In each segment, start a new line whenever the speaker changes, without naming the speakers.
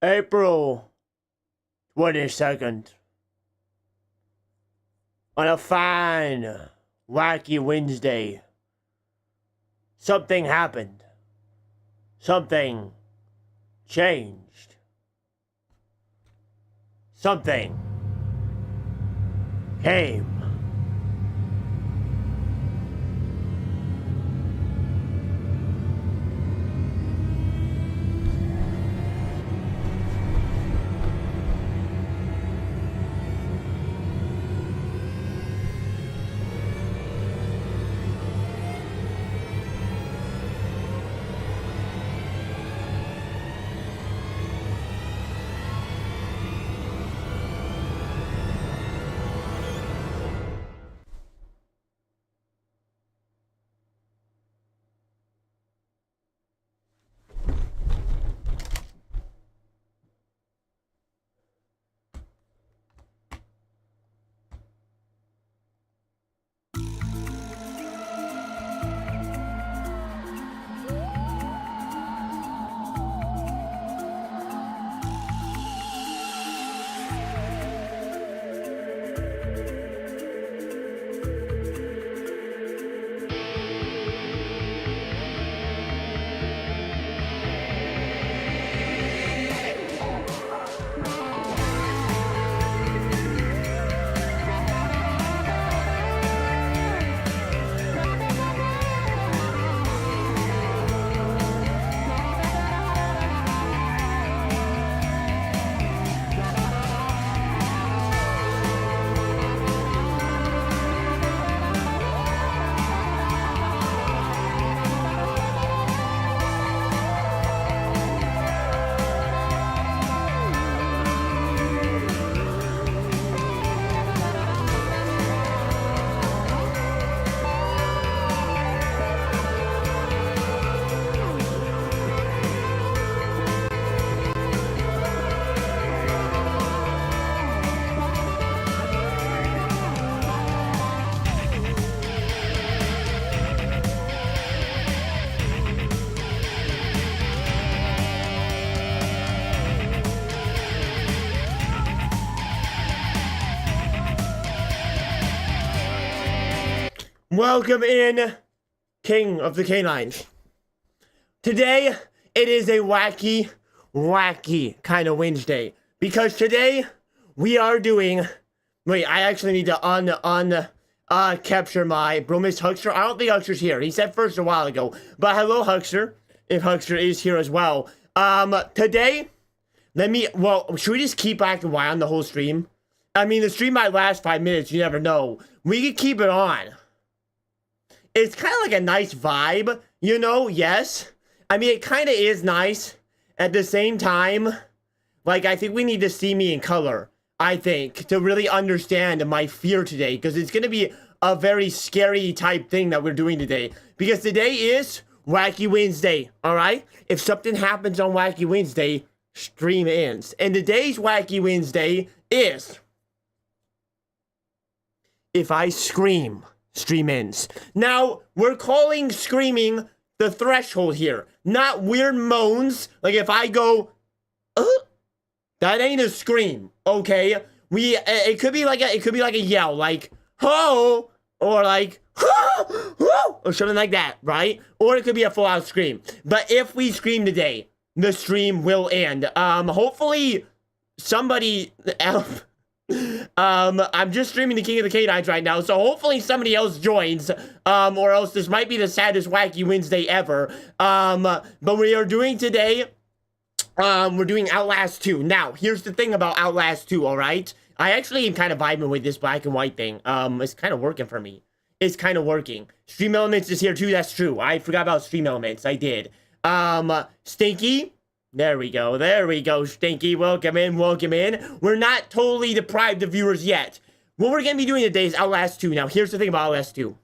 April 22nd. On a fine, wacky Wednesday, something happened. Something changed. Something came. Welcome in, King of the Canines. Today, it is a wacky kind of Wednesday. Because today, we are doing... Wait, I actually need to capture my bro, Miss Huckster. I don't think Huckster's here. He said first a while ago. But hello, Huckster, if Huckster is here as well. Today, should we just keep acting Y on the whole stream? I mean, the stream might last 5 minutes, you never know. We could keep it on. It's kind of like a nice vibe, you know, yes. I mean, it kind of is nice. At the same time, like, I think we need to see me in color, I think, to really understand my fear today. Because it's going to be a very scary type thing that we're doing today. Because today is Wacky Wednesday, alright? If something happens on Wacky Wednesday, stream ends. And today's Wacky Wednesday is... if I scream... stream ends. Now, we're calling screaming the threshold here. Not weird moans. Like if I go, that ain't a scream, okay? It could be like a yell, like, ho, or like, ho, or something like that, right? Or it could be a full out scream. But if we scream today, the stream will end. Hopefully somebody else... I'm just streaming the King of the Canines right now, so hopefully somebody else joins, or else this might be the saddest Wacky Wednesday ever. But we are doing today, we're doing Outlast 2. Now, here's the thing about Outlast 2, alright? I actually am kind of vibing with this black and white thing. It's kind of working for me. It's kind of working. Stream Elements is here too, that's true. I forgot about Stream Elements, I did. Stinky... There we go, Stinky. Welcome in. We're not totally deprived of viewers yet. What we're going to be doing today is Outlast 2. Now, here's the thing about Outlast 2.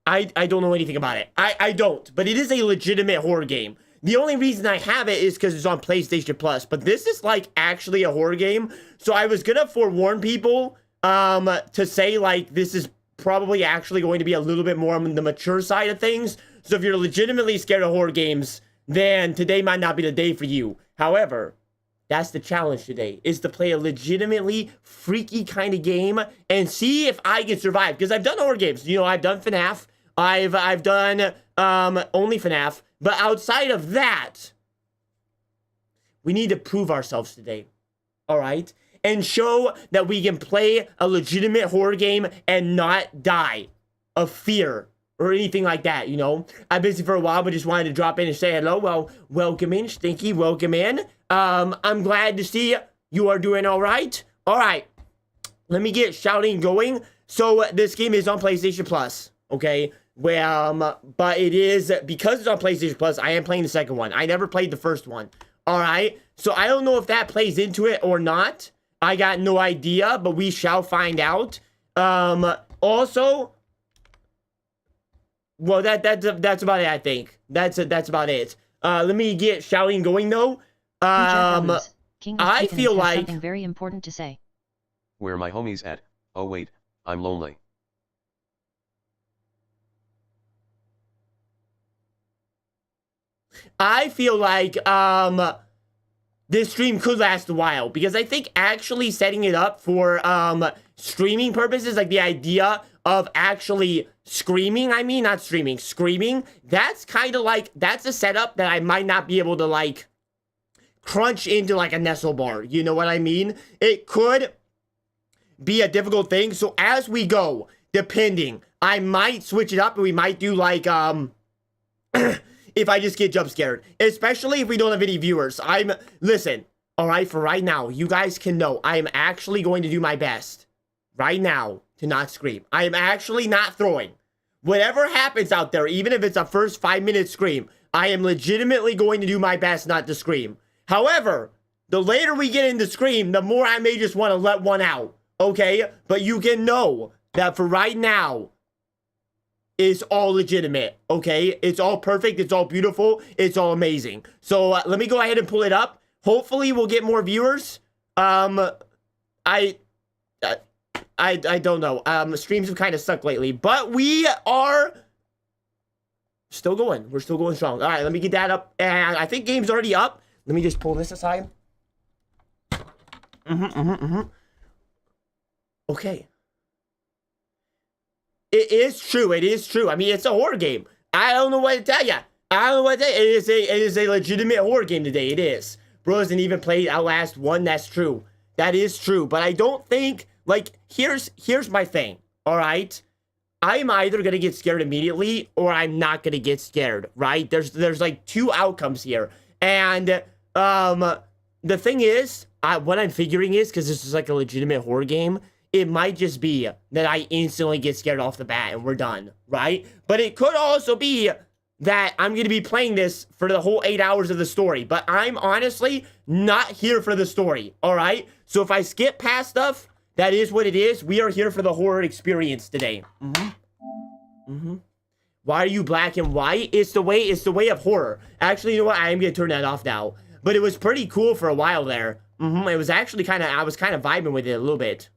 I don't know anything about it. I don't, but it is a legitimate horror game. The only reason I have it is because it's on PlayStation Plus, but this is, like, actually a horror game. So I was going to forewarn people to say, like, this is probably actually going to be a little bit more on the mature side of things. So if you're legitimately scared of horror games... then today might not be the day for you. However, That's the challenge today, is to play a legitimately freaky kind of game and see if I can survive. Because I've done horror games. You know, I've done FNAF. I've done only FNAF. But outside of that, we need to prove ourselves today. All right? And show that we can play a legitimate horror game and not die of fear or anything like that, you know? I've been busy for a while, but just wanted to drop in and say hello. Well, welcome in, Stinky, welcome in. I'm glad to see you are doing all right. All right, let me get shouting going. So this game is on PlayStation Plus, okay? Well, but it is, because it's on PlayStation Plus, I am playing the second one. I never played the first one, all right? So I don't know if that plays into it or not. I got no idea, but we shall find out. Also, well, that's about it, I think. That's about it. Let me get shouting going, though. I feel like
something very important to say.
Where my homies at? Oh wait, I'm lonely.
I feel like, this stream could last a while, because I think actually setting it up for, streaming purposes, like the idea of actually screaming, I mean, not streaming, screaming, that's kind of like, that's a setup that I might not be able to, like, crunch into, like, a Nestle bar, you know what I mean? It could be a difficult thing, so as we go, depending, I might switch it up, and we might do, like, if I just get jump scared, especially if we don't have any viewers. Listen, all right, for right now, you guys can know I am actually going to do my best right now to not scream. I am actually not throwing. Whatever happens out there, even if it's a first 5-minute scream, I am legitimately going to do my best not to scream. However, the later we get into scream, the more I may just want to let one out, okay? But you can know that for right now, is all legitimate, okay? It's all perfect, it's all beautiful, it's all amazing. So let me go ahead and pull it up. Hopefully we'll get more viewers. I don't know. Streams have kind of sucked lately, but we are still going. We're still going strong. All right, let me get that up. And I think game's already up. Let me just pull this aside. Okay. It is true. It is true. I mean, it's a horror game. I don't know what to tell you. I don't know what to tell you. It is a legitimate horror game today. It is. Bro hasn't even played Outlast 1. That's true. That is true. But I don't think, like, here's my thing. All right? I'm either going to get scared immediately or I'm not going to get scared, right? There's like two outcomes here. And the thing is, what I'm figuring is, because this is like a legitimate horror game, it might just be that I instantly get scared off the bat and we're done, right? But it could also be that I'm going to be playing this for the whole 8 hours of the story. But I'm honestly not here for the story, all right? So if I skip past stuff, that is what it is. We are here for the horror experience today. Why are you black and white? It's the way of horror. Actually, you know what? I am going to turn that off now. But it was pretty cool for a while there. It was actually I was kind of vibing with it a little bit.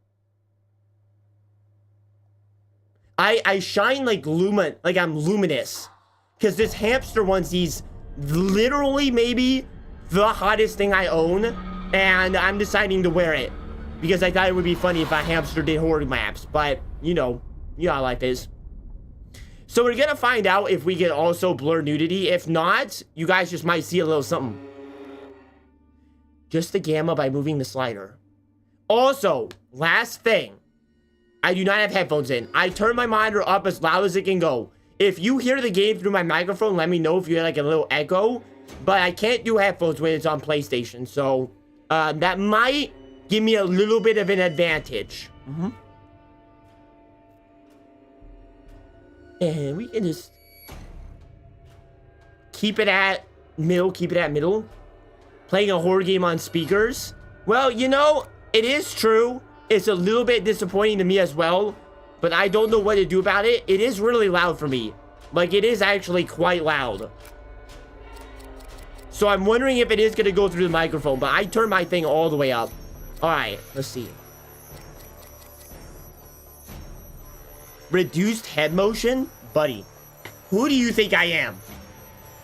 I shine like I'm luminous. Because this hamster onesies literally maybe the hottest thing I own. And I'm deciding to wear it. Because I thought it would be funny if a hamster did horror maps. But, you know how life is. So we're going to find out if we can also blur nudity. If not, you guys just might see a little something. Just the gamma by moving the slider. Also, last thing. I do not have headphones in. I turn my monitor up as loud as it can go. If you hear the game through my microphone, let me know if you hear like a little echo. But I can't do headphones when it's on PlayStation. So, that might give me a little bit of an advantage. And we can just keep it at middle. Playing a horror game on speakers. Well, you know, it is true. It's a little bit disappointing to me as well, but I don't know what to do about it. It is really loud for me. Like, it is actually quite loud. So I'm wondering if it is going to go through the microphone, but I turned my thing all the way up. All right, let's see. Reduced head motion? Buddy, who do you think I am?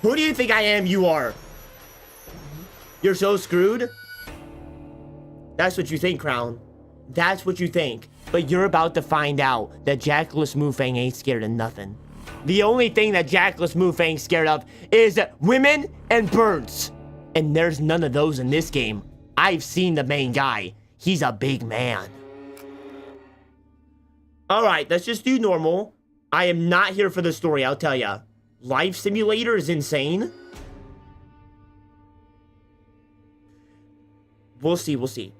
Who do you think I am? You are. You're so screwed. That's what you think, Crown. That's what you think. But you're about to find out that Jackalus Mufang ain't scared of nothing. The only thing that Jackalus Mufang's scared of is women and birds. And there's none of those in this game. I've seen the main guy. He's a big man. Alright, let's just do normal. I am not here for the story, I'll tell ya. Life Simulator is insane. We'll see, we'll see.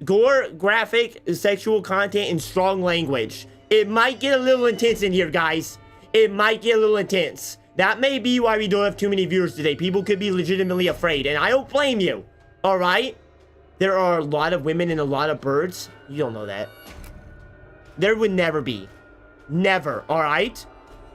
Gore, graphic, sexual content, and strong language. It might get a little intense in here, guys. It might get a little intense. That may be why we don't have too many viewers today. People could be legitimately afraid, and I don't blame you. Alright? There are a lot of women and a lot of birds. You don't know that. There would never be. Never, alright?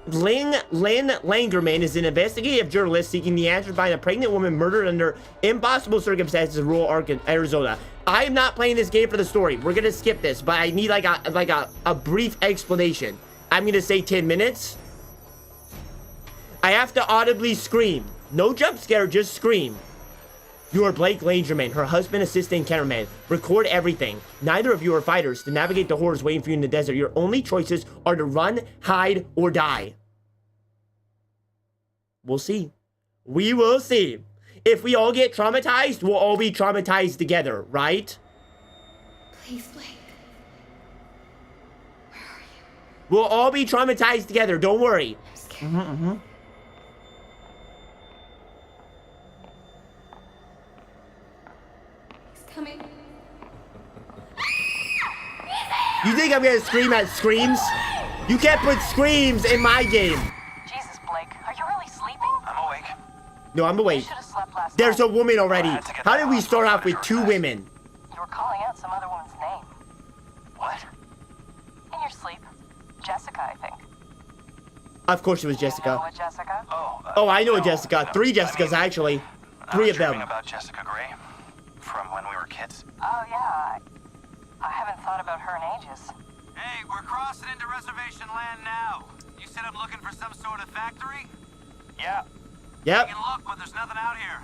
Lynn Langerman is an investigative journalist seeking the answers behind a pregnant woman murdered under impossible circumstances in rural Arizona. I am not playing this game for the story. We're gonna skip this, but I need like a brief explanation. I'm gonna say 10 minutes. I have to audibly scream. No jump scare, just scream. You are Blake Langerman, her husband, assistant, cameraman. Record everything. Neither of you are fighters. To navigate the horrors waiting for you in the desert, your only choices are to run, hide, or die. We'll see. We will see. If we all get traumatized, we'll all be traumatized together, right?
Please, Blake. Where are you?
We'll all be traumatized together, don't worry.
I'm scared. He's coming.
You think I'm gonna scream at screams? You can't put screams in my game.
Jesus, Blake, are you really sleeping?
I'm awake.
No, I'm awake.
You should have slept last
There's
night.
a woman already. How did we start off with 2 women?
You were calling out some other woman's name.
What?
In your sleep. Jessica, I think.
Of course it was
You know
Jessica.
what, Jessica?
Oh, I know
no,
Jessica.
no,
3
I
Jessicas,
mean,
actually.
I
3
was
of them.
dreaming about Jessica Gray from when we were kids.
Oh, yeah. I haven't thought about her in ages.
Hey, we're crossing into reservation land now. You said I'm looking for some sort of factory?
Yeah,
Yep.
You can look, but there's nothing out here.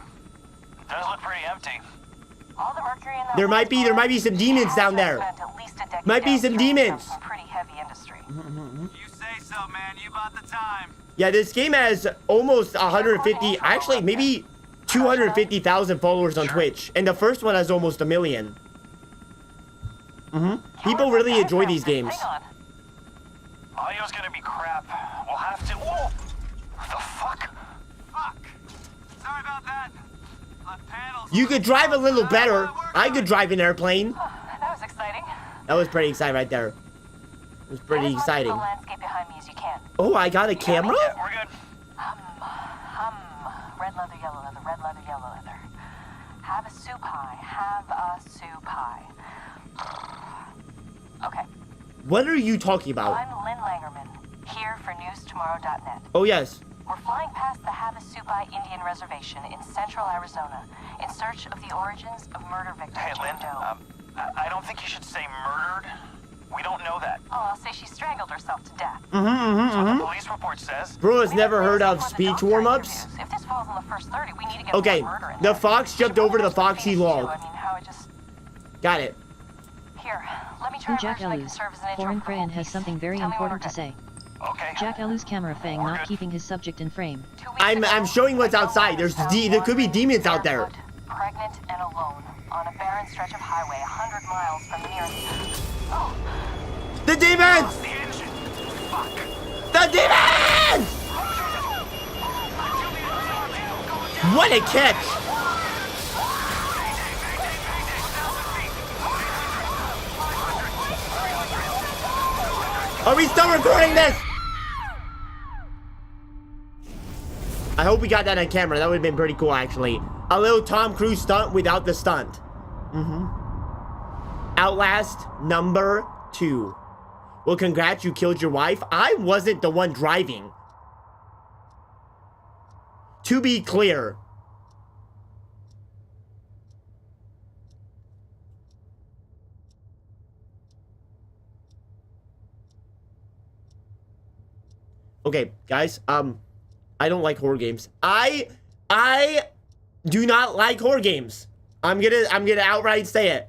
it does look pretty empty.
All the mercury in that
There might be some demons down there.
Spent at least a decade
Might be some
downstream from
demons.
some pretty heavy industry.
You say so, man. You bought the time.
Yeah, this game has almost 150, actually maybe 250,000 followers on Twitch. And the first one has almost 1 million. People really enjoy these games.
Hang on.
Audio's gonna be crap. We'll have to. Whoa! The fuck?
Fuck. Sorry about that. Left panels.
You could drive a little better. I could drive an airplane.
That was exciting.
That was pretty exciting right there. It was pretty
Get as much of
exciting.
the landscape behind me as you can.
Oh, I got a camera?
Yeah, we're good.
Red leather, yellow leather, red leather, yellow leather. Have a soup pie, have a soup pie. Okay,
What are you talking about?
I'm Lynn Langerman, here for newstomorrow.net.
Oh, yes.
We're flying past the Havasupai Indian Reservation in central Arizona in search of the origins of murder victim
Hey, Lynn,
Jane Doe.
I don't think you should say murdered. We don't know that.
Oh, I'll say she strangled herself to death.
That's what the police report says.
Bro has
We
never
have
heard
plans
of
for the
speech
doctor
warm-ups?
interviews. If this falls in the first 30, we need to get
Okay,
more murder in
the
there.
fox jumped
She
over to the
probably
foxy
has to
log.
I mean, how it just...
Got it.
Here, let me try a
Jack
version that can
Alus,
serve as an intro
Foreign
for the
Crayon
whole
has
piece.
something very
Tell me when
important
we're
to say.
Okay.
Jack Alus camera Fang
We're
not
good.
keeping his subject in frame.
2 weeks
I'm
ago,
showing what's
a
outside.
woman
There
found
could be
one
demons out there.
barefoot, pregnant and alone on a barren stretch of highway 100 miles from the nearest... Oh,
The demons!
The engine. Fuck.
The demons! What a catch! Are we still recording this? I hope we got that on camera. That would have been pretty cool, actually. A little Tom Cruise stunt without the stunt. Outlast number 2. Well, congrats, you killed your wife. I wasn't the one driving. To be clear. Okay, guys, I don't like horror games. I do not like horror games. I'm gonna outright say it.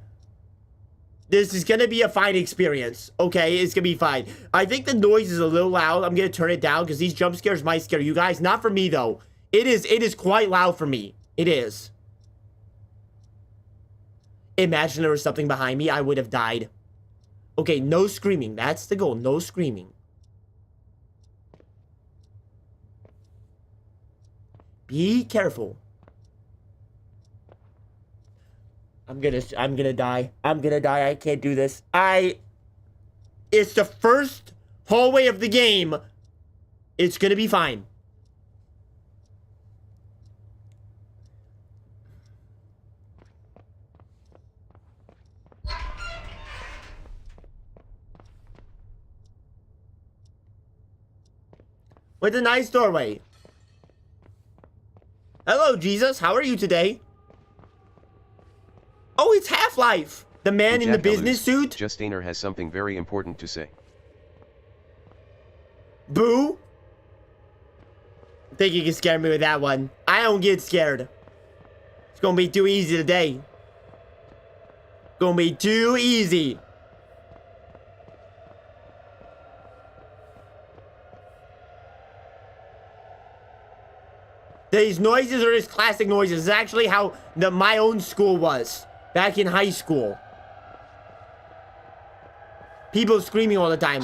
This is gonna be a fine experience. Okay, it's gonna be fine. I think the noise is a little loud. I'm gonna turn it down because these jump scares might scare you guys. Not for me though. It is quite loud for me. It is. Imagine there was something behind me, I would have died. Okay, no screaming. That's the goal. No screaming. Be careful. I'm gonna die. I'm gonna die. I can't do this. It's the first hallway of the game. It's gonna be fine. With a nice doorway. Hello, Jesus. How are you today? Oh, it's Half-Life. The man in the business suit.
Justainer has something very important to say.
Boo. I think you can scare me with that one. I don't get scared. It's gonna be too easy today. Gonna be too easy. These noises are just classic noises. It's actually how my own school was back in high school. People screaming all the time.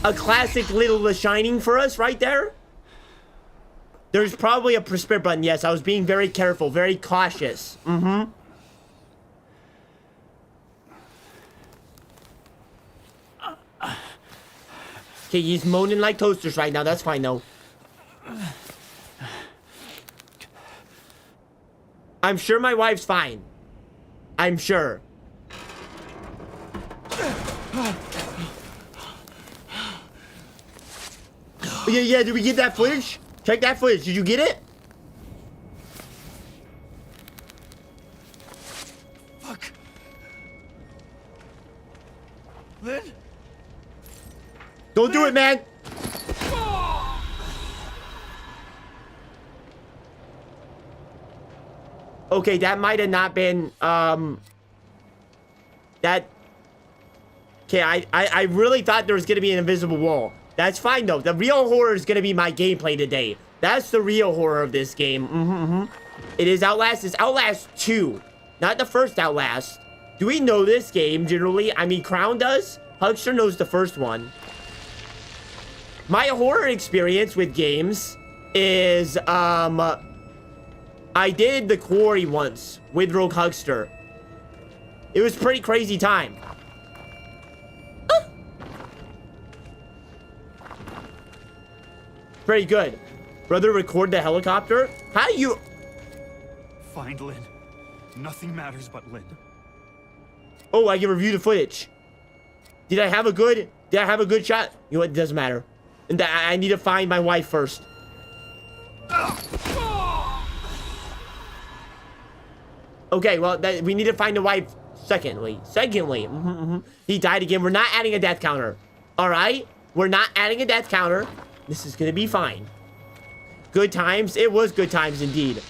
A classic little The Shining for us right there. There's probably a sprint button. Yes, I was being very careful, very cautious. Mm-hmm. Okay, he's moaning like toasters right now. That's fine, though. I'm sure my wife's fine. I'm sure. Yeah, did we get that footage? Check that footage. Did you get it?
Fuck. Lynn?
Don't do it, man. Okay, that might have not been, that... Okay, I really thought there was going to be an invisible wall. That's fine, though. The real horror is going to be my gameplay today. That's the real horror of this game. It is Outlast. It's Outlast 2. Not the first Outlast. Do we know this game, generally? I mean, Crown does. Hugster knows the first one. My horror experience with games is, I did The Quarry once with Rogue Hugster. It was a pretty crazy time. Pretty good. Brother, record the helicopter? How do you...
Find Lynn. Nothing matters but Lynn.
Oh, I can review the footage. Did I have a good shot? You know what? It doesn't matter. And I need to find my wife first. Okay, well, we need to find the wife secondly. He died again. We're not adding a death counter. All right? We're not adding a death counter. This is going to be fine. Good times. It was good times indeed.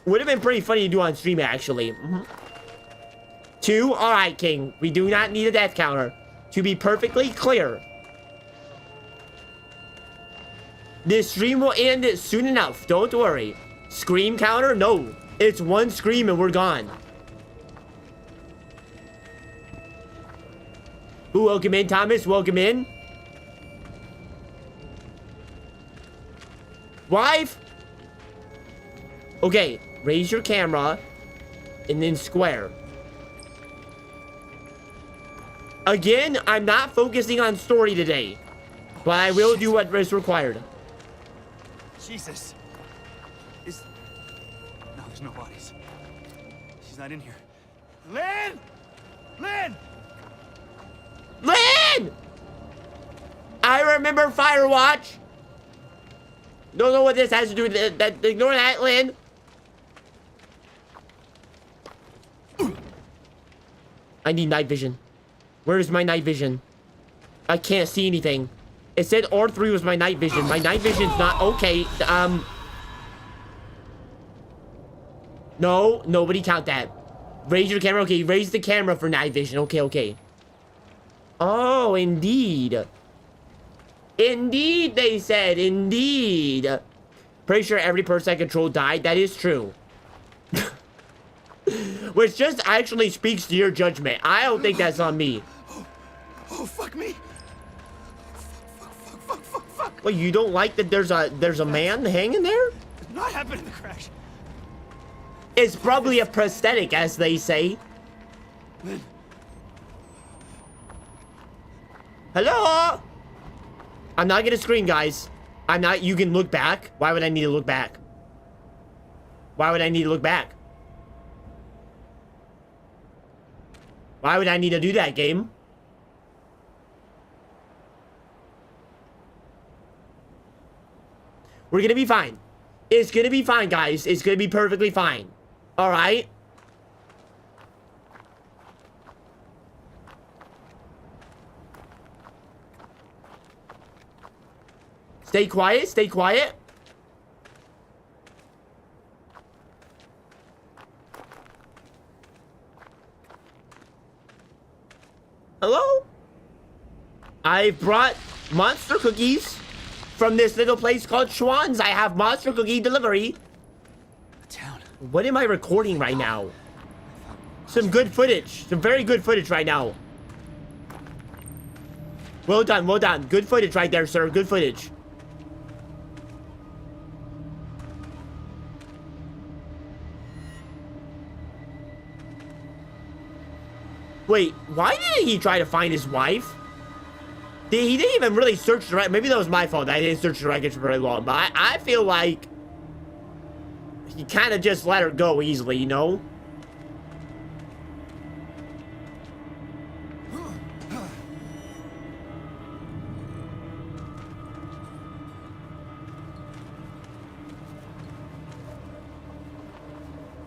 Would have been pretty funny to do on stream, actually. 2. All right, King. We do not need a death counter. To be perfectly clear. This stream will end soon enough. Don't worry. Scream counter? No. It's one scream and we're gone. Ooh, welcome in, Thomas. Welcome in. Wife? Okay. Raise your camera. And then square. Again, I'm not focusing on story today. But I will do what is required.
Jesus. No, there's no bodies. She's not in here. Lynn! Lynn!
Lynn! I remember Firewatch. Don't know what this has to do with that. Ignore that, Lynn. I need night vision. Where is my night vision? I can't see anything. It said R3 was my night vision. My night vision's not okay. No, nobody count that. Raise your camera. Okay, raise the camera for night vision. Okay, okay. Oh, indeed. Indeed, they said. Indeed. Pretty sure every person I control died. That is true. Which just actually speaks to your judgment. I don't think that's on me.
Oh, fuck me. Fuck.
Well, you don't like that there's a man hanging there?
Did not happen in the crash.
It's probably a prosthetic, as they say. Hello? I'm not gonna scream, guys. I'm not. You can look back. Why would I need to look back? Why would I need to look back? Why would I need to do that, game? We're gonna be fine. It's gonna be fine, guys. It's gonna be perfectly fine. Alright? Stay quiet. Stay quiet. Hello? I brought monster cookies from this little place called Schwann's. I have monster cookie delivery.
The town.
What am I recording right now? Some good footage. Some very good footage right now. Well done, well done. Good footage right there, sir. Good footage. Wait, why didn't he try to find his wife? He didn't even really search the right. Maybe that was my fault. I didn't search the wreckage for very long. But I feel like he kind of just let her go easily, you know?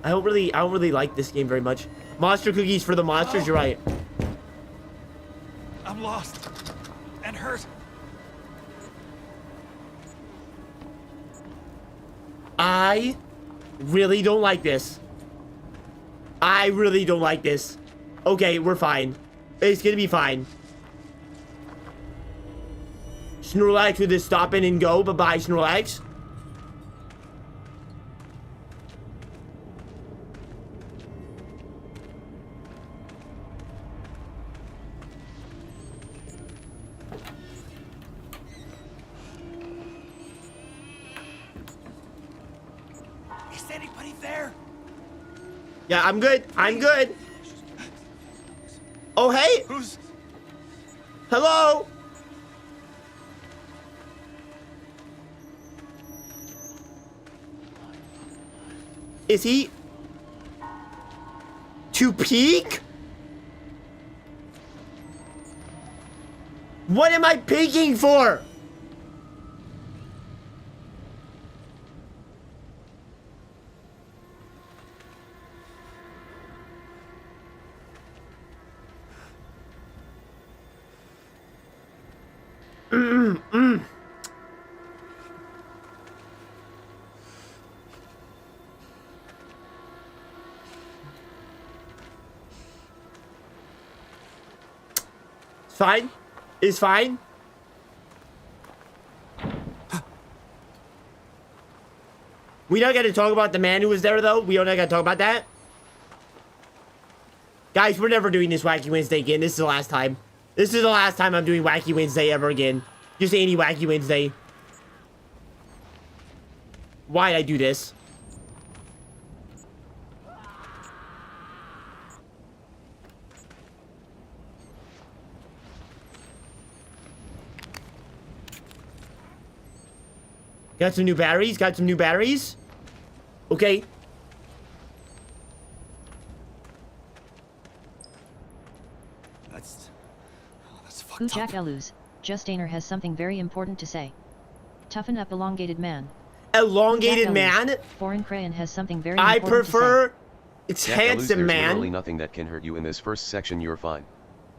I don't really like this game very much. Monster cookies for the monsters, you're right.
I'm lost. And hurt.
I really don't like this. I really don't like this. Okay, we're fine. It's gonna be fine. Snorlax with this stop in and go. Bye-bye, Snorlax.
Is anybody there?
Yeah, I'm good. I'm good. Oh, hey.
Who's...
Hello. Is he... to peek? What am I peeking for? It's fine. It's fine. We don't got to talk about the man who was there, though. We don't got to talk about that. Guys, we're never doing this Wacky Wednesday again. This is the last time. This is the last time I'm doing Wacky Wednesday ever again. Just any Wacky Wednesday. Why'd I do this? Got some new batteries. Got some new batteries. Okay.
That's fucked
Ujak
up.
Eluz, Justainer has something very important to say. Toughen up, elongated man.
Elongated
Ujak
man.
Eluz, Foreign Crayon has something very
I
important to say.
prefer. It's
Jack, Eluz,
handsome
there's
man.
literally nothing that can hurt you in this first section. You're fine.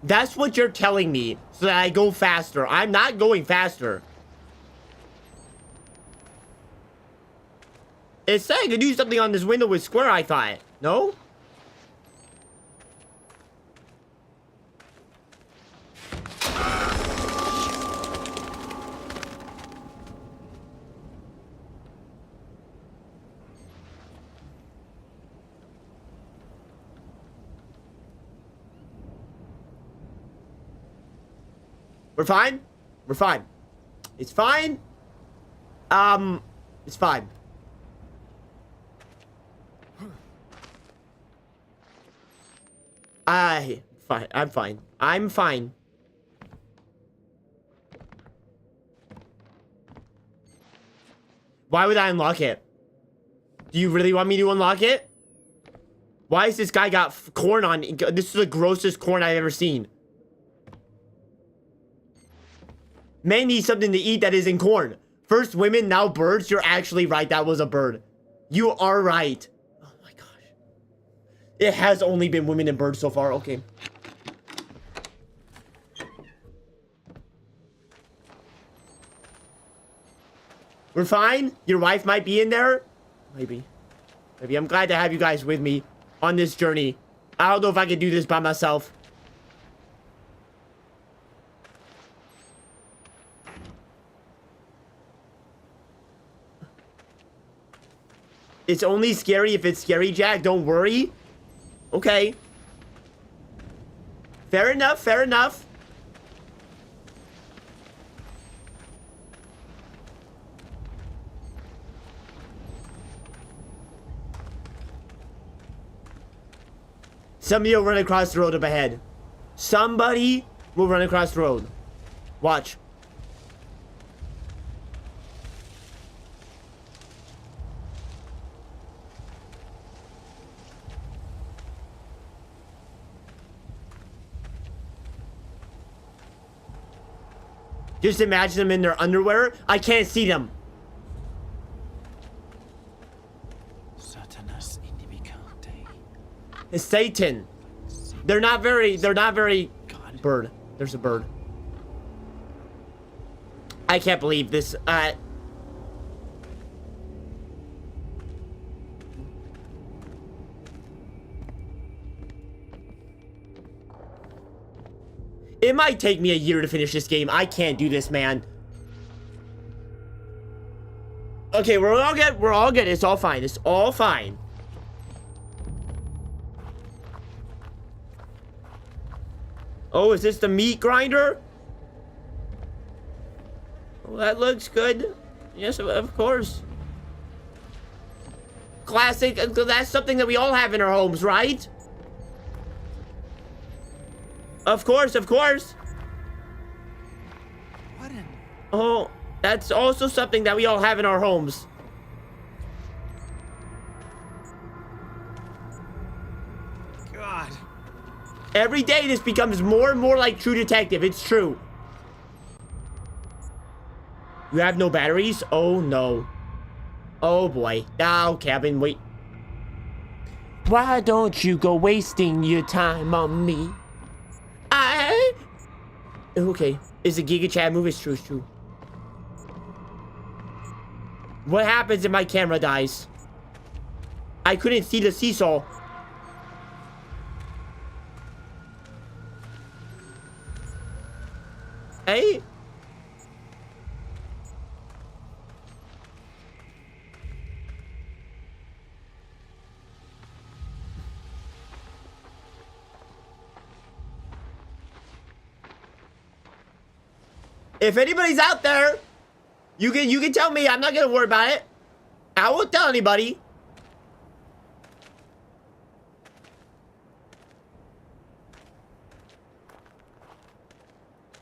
That's what you're telling me, so that I go faster. I'm not going faster. It said I could do something on this window with square, I thought. No? We're fine? We're fine. It's fine. It's fine. Fine. I'm fine. I'm fine. Why would I unlock it? Do you really want me to unlock it? Why has this guy got corn on? This is the grossest corn I've ever seen. Men need something to eat that isn't corn. First women, now birds. You're actually right. That was a bird. You are right. Oh my gosh. It has only been women and birds so far. Okay. We're fine. Your wife might be in there. Maybe. Maybe. I'm glad to have you guys with me on this journey. I don't know if I can do this by myself. It's only scary if it's scary, Jack. Don't worry. Okay. Fair enough. Fair enough. Somebody will run across the road up ahead. Somebody will run across the road. Watch. Just imagine them in their underwear. I can't see them. It's Satan. They're not very bird. There's a bird. I can't believe this. It might take me a year to finish this game. I can't do this, man. Okay, we're all good. We're all good. It's all fine. It's all fine. Oh, is this the meat grinder? Well, that looks good. Yes, of course. Classic. That's something that we all have in our homes, right? Of course, of course.
What in...
Oh, that's also something that we all have in our homes.
God.
Every day this becomes more and more like True Detective. It's true. You have no batteries? Oh no. Oh boy. Oh, Cabin, wait. Why don't you go wasting your time on me? Okay. It's a Giga Chad move. It's true, it's true. What happens if my camera dies? I couldn't see the seesaw. Hey? If anybody's out there, you can tell me. I'm not gonna worry about it. I won't tell anybody.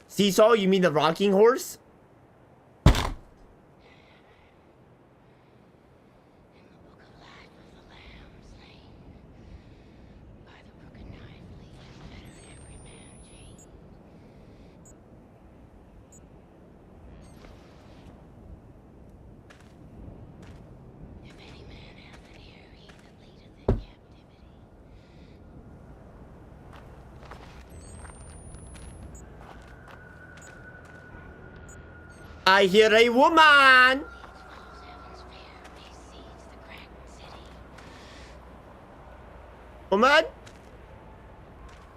Seesaw? You mean the rocking horse? I hear a woman. Woman?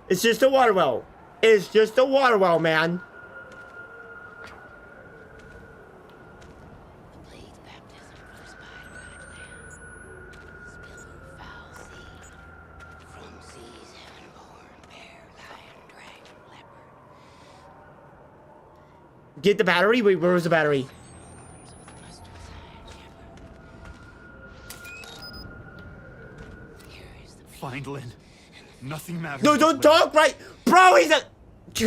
It's just a water well. It's just a water well, man. Get the battery? Wait, where was the battery?
Find Lynn. Nothing matters.
No, don't talk right. Bro, he's a...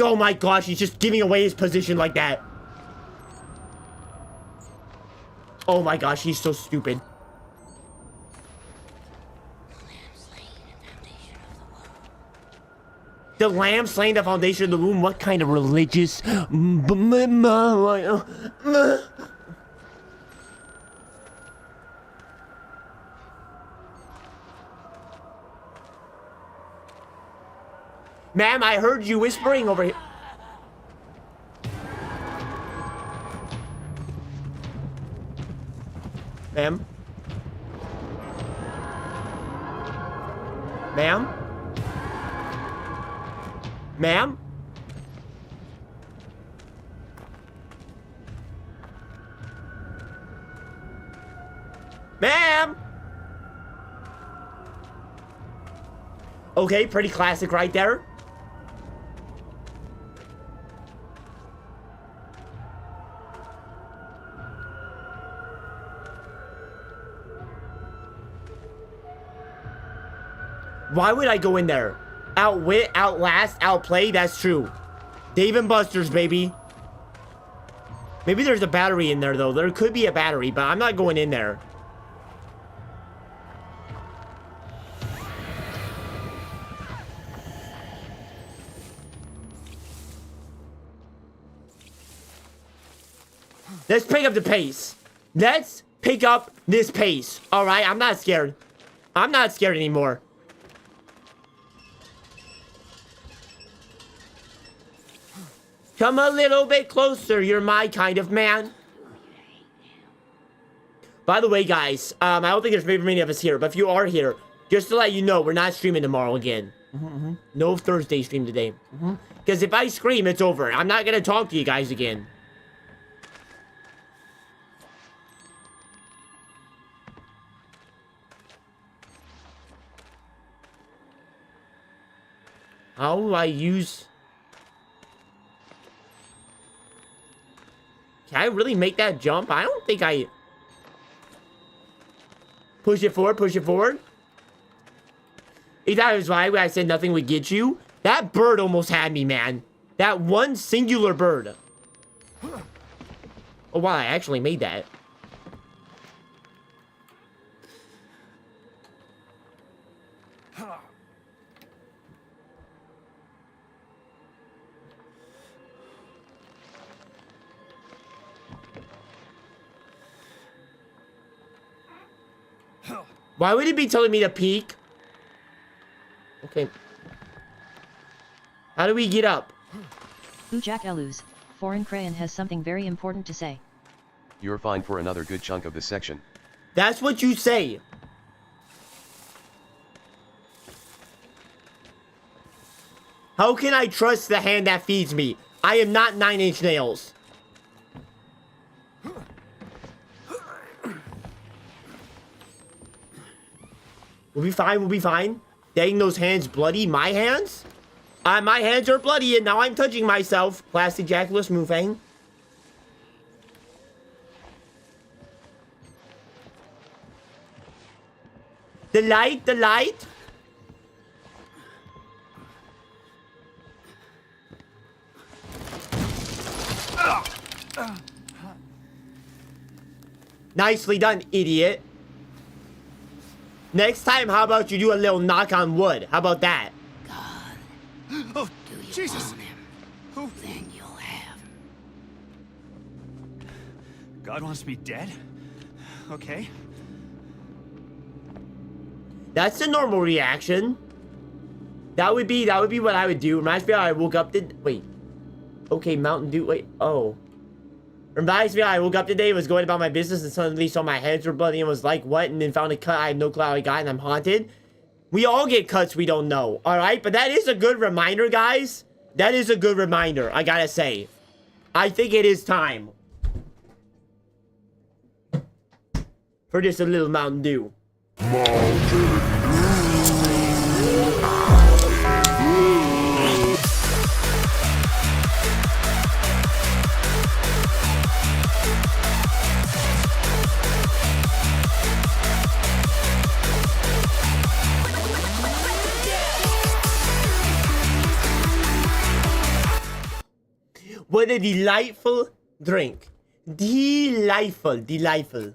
Oh my gosh, he's just giving away his position like that. Oh my gosh, he's so stupid. The lamb slain the foundation of the womb. What kind of religious... Ma'am, I heard you whispering over here. Ma'am? Ma'am? Ma'am? Ma'am? Okay, pretty classic right there. Why would I go in there? Outwit, outlast, outplay, that's true. Dave and Buster's, baby. Maybe there's a battery in there, though. There could be a battery, but I'm not going in there. Let's pick up the pace. Let's pick up this pace. Alright, I'm not scared. I'm not scared anymore. Come a little bit closer. You're my kind of man. By the way, guys, I don't think there's very many of us here, but if you are here, just to let you know, we're not streaming tomorrow again. No Thursday stream today. Because if I scream, it's over. I'm not going to talk to you guys again. How do I use... Can I really make that jump? I don't think I... Push it forward, push it forward. If that was why I said nothing would get you. That bird almost had me, man. That one singular bird. Oh, wow, I actually made that. Why would it be telling me to peek? Okay. How do we get up?
Jack Elus, Foreign Crayon has something very important to say.
You're fine for another good chunk of this section.
That's what you say. How can I trust the hand that feeds me? I am not 9 Inch Nails. We'll be fine, we'll be fine. Dang, those hands bloody. My hands? My hands are bloody and now I'm touching myself. Plastic Jackalus Moofang. The light, the light. Nicely done, idiot. Next time, how about you do a little knock on wood? How about that?
Oh, Jesus! Who?
Then you'll have.
God wants me dead? Okay.
That's the normal reaction. That would be what I would do. Reminds me how I woke up. Wait. Okay, Mountain Dew. Wait. Oh. Reminds me, I woke up today, was going about my business, and suddenly saw my hands were bloody and was like, what? And then found a cut I had no clue how I got, and I'm haunted. We all get cuts we don't know, alright? But that is a good reminder, guys. That is a good reminder, I gotta say. I think it is time for just a little Mountain Dew. What a delightful drink. Delightful, delightful.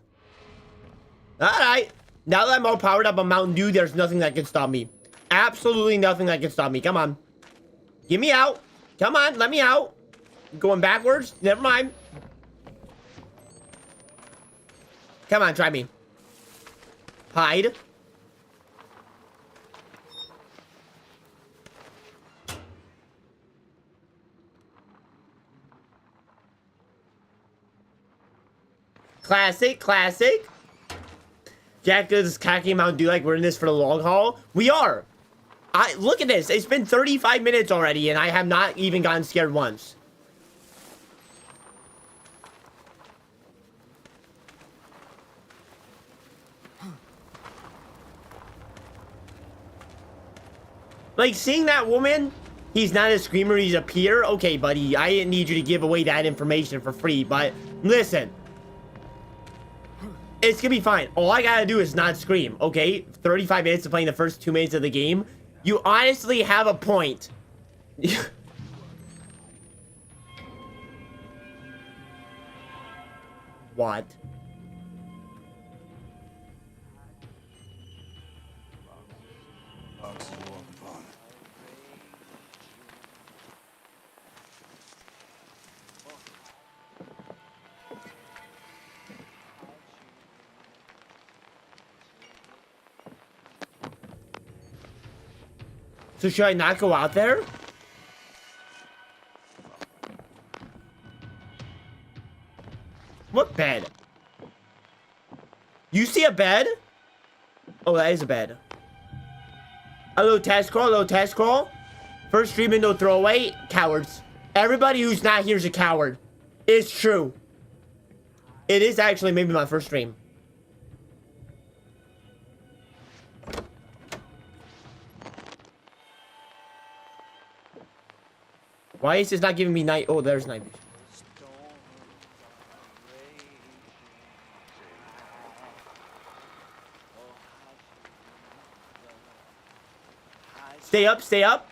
Alright. Now that I'm all powered up on Mountain Dew, there's nothing that can stop me. Absolutely nothing that can stop me. Come on. Get me out. Come on, let me out. Going backwards? Never mind. Come on, try me. Hide. Classic, classic. Jack is cocking Mountain Dew like we're in this for the long haul. We are. Look at this. It's been 35 minutes already, and I have not even gotten scared once. Like, seeing that woman, he's not a screamer, he's a peer. Okay, buddy, I didn't need you to give away that information for free, but listen. It's gonna be fine. All I gotta do is not scream, okay? 35 minutes of playing the first 2 minutes of the game. You honestly have a point. What? So should I not go out there? What bed? You see a bed? Oh, that is a bed. A little test crawl, a little test crawl. First streaming, no throwaway. Cowards. Everybody who's not here is a coward. It's true. It is actually maybe my first stream. Why is this not giving me night? Oh, there's night vision. Stay up, stay up.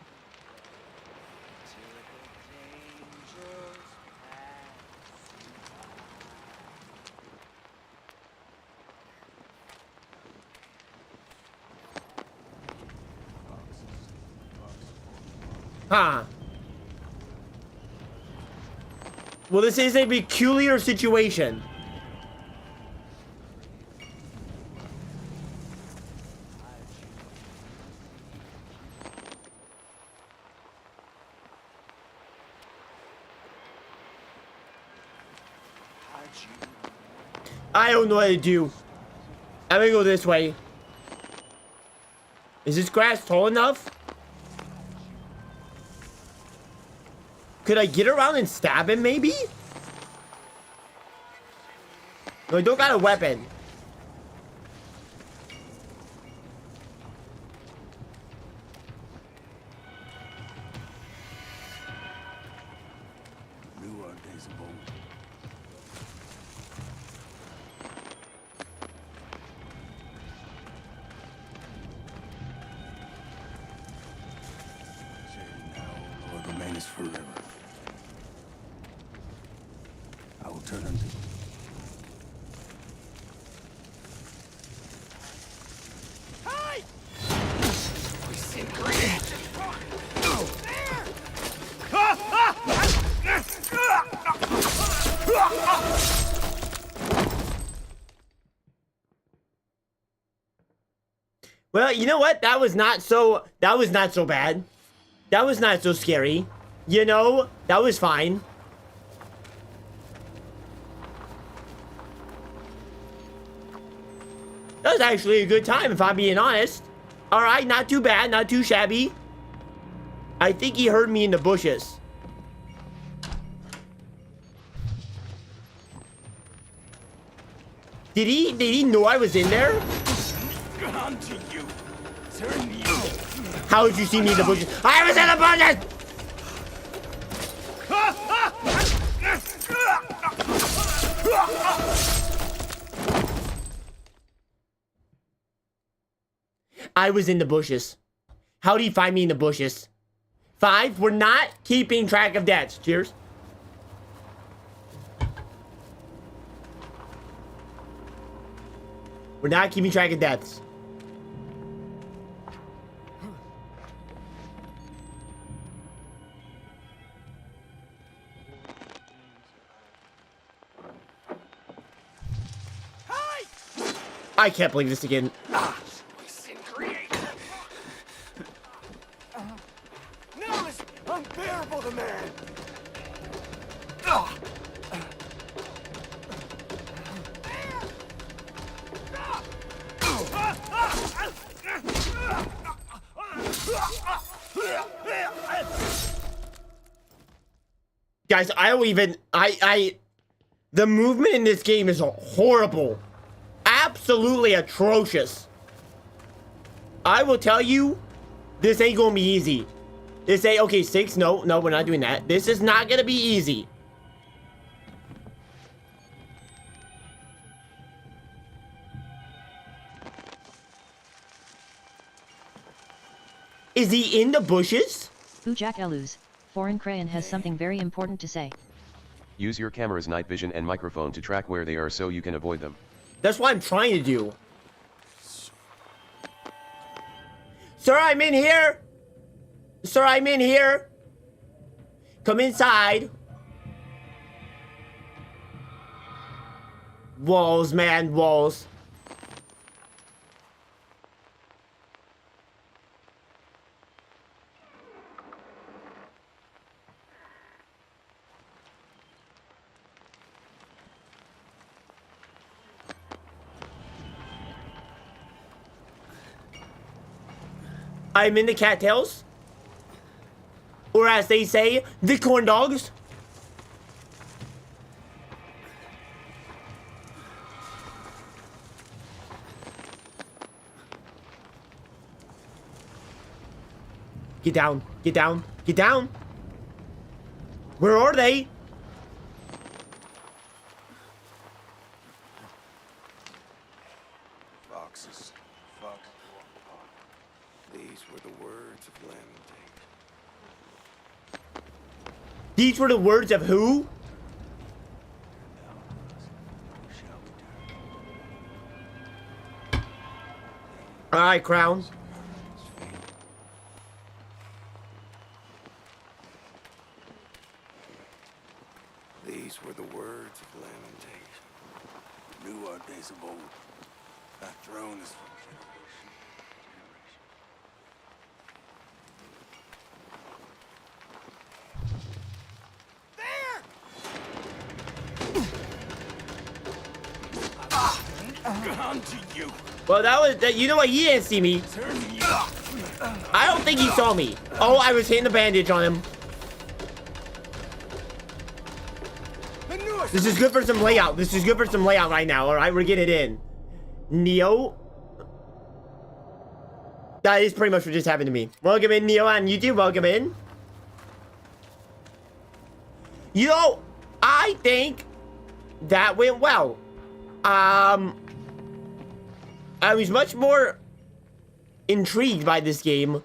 Huh. Well, this is a peculiar situation. I don't know what to do. I'm gonna go this way. Is this grass tall enough? Could I get around and stab him, maybe? No, I don't got a weapon. Well, you know what? That was not so bad. That was not so scary. You know, that was fine. That was actually a good time, if I'm being honest. Alright, not too bad, not too shabby. I think he heard me in the bushes. Did he know I was in there? How did you see me in the bushes? I was in the bushes! I was in the bushes. How did he find me in the bushes? 5, we're not keeping track of deaths. Cheers. We're not keeping track of deaths. I can't believe this again.
Now it's unbearable, the man.
Guys, I don't even... The movement in this game is horrible. Absolutely atrocious. I will tell you, this ain't gonna be easy. This ain't... Okay, 6. No, we're not doing that. This is not gonna be easy. Is he in the bushes?
Ujak Eluz, Foreign Crayon has something very important to say.
Use your camera's night vision and microphone to track where they are so you can avoid them.
That's what I'm trying to do. Sir, I'm in here. Sir, I'm in here. Come inside. Walls, man, walls. I'm in the cattails. Or as they say, the corn dogs. Get down, get down, get down. Where are they?
Foxes. Fox. These were the words of lamentation.
These were the words of who? Alright, Crown.
These were the words of lamentation. New are days of old. Thy throne is from generation. To you.
Well, that was... you know what? He didn't see me. I don't think he saw me. Oh, I was hitting a bandage on him. This is good for some layout. This is good for some layout right now. Alright, we're getting it in. Neo. That is pretty much what just happened to me. Welcome in, Neo, on YouTube. Welcome in. You know, I think that went well. I was much more intrigued by this game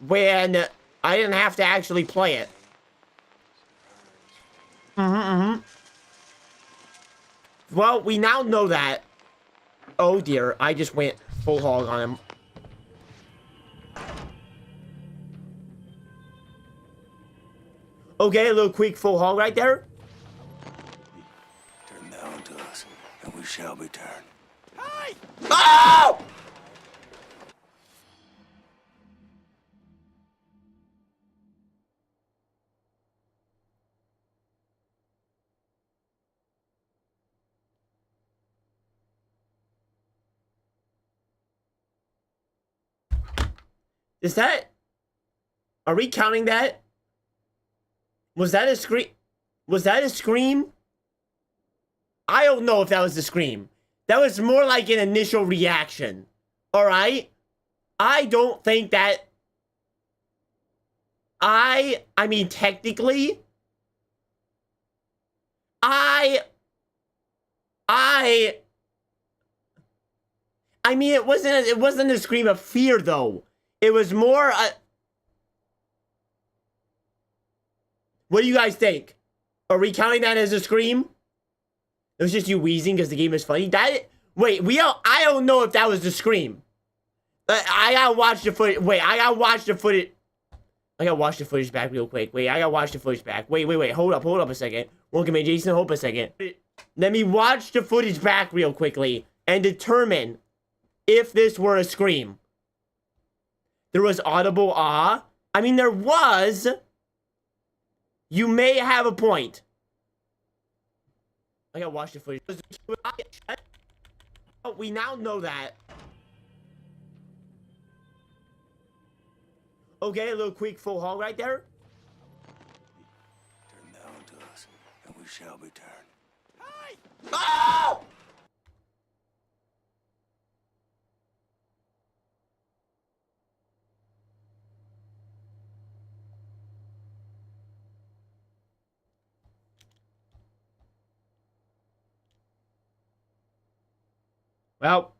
when I didn't have to actually play it. Well, we now know that. Oh dear, I just went full hog on him. Okay, a little quick full hog right there.
Turn thou unto us, and we shall be turned.
Oh! Is that... Are we counting that? Was that a scream? Was that a scream? I don't know if that was a scream. That was more like an initial reaction. Alright? I don't think that... I mean, technically... I mean, it wasn't a scream of fear, though. It was more a... What do you guys think? Are we counting that as a scream? It was just you wheezing because the game is funny. Wait, I don't know if that was the scream. I gotta watch the footage. Wait, I gotta watch the footage. I gotta watch the footage back real quick. Wait, I gotta watch the footage back. Wait. Hold up a second. Welcome in, Jason. Hold up a second. Let me watch the footage back real quickly and determine if this were a scream. There was audible ah. I mean, there was. You may have a point. I gotta watch the footage. Oh, we now know that. Okay, a little quick full haul right there.
Turn thou unto us, and we shall be turned.
Oh! Well,